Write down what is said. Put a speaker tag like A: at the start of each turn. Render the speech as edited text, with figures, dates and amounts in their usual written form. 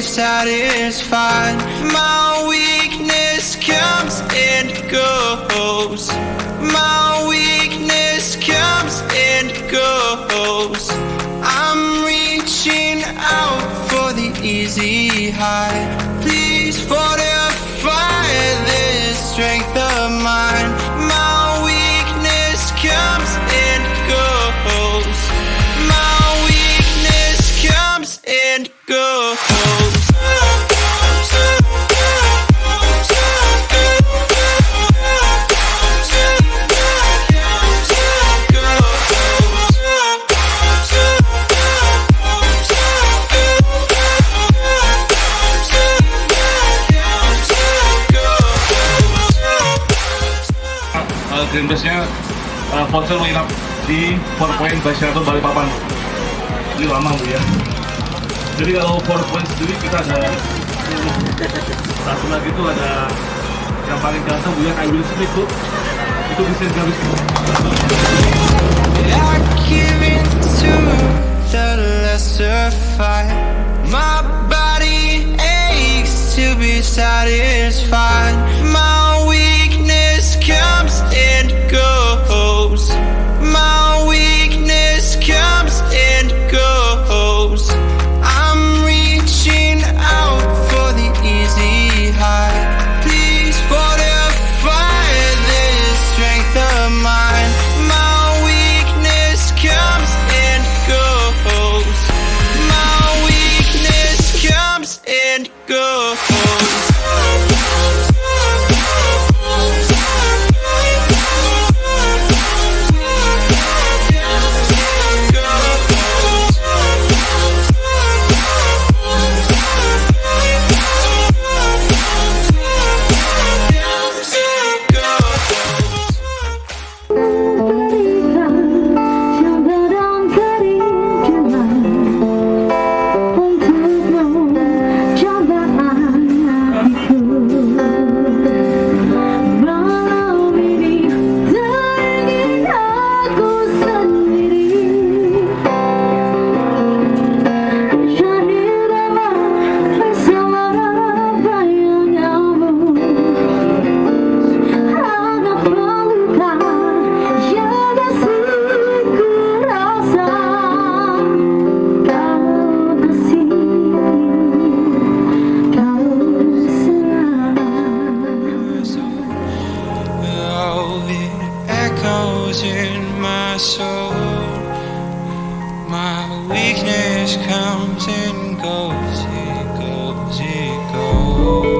A: satisfied. My weakness comes and goes. My weakness comes and goes. I'm reaching out for the easy high. Please fortify this strength of mine. My weakness comes and goes. My weakness comes and goes.
B: Green Bus-nya ponsel menginap di 4 Point Wisata Balikpapan. Ini lama Bu ya. Jadi kalau 4 Point sendiri kita ada satu lagi itu ada yang paling ganteng Bu ya, kayak Will Smith Bu. Itu bisa garis.
A: I give in to the lesser fight. My body aches to be satisfied. My weakness comes and goes. My weakness comes and goes. I'm reaching out for the easy high. Please fortify this strength of mine. My weakness comes and goes. My weakness comes and goes. In my soul, my weakness comes and goes, it goes, it goes.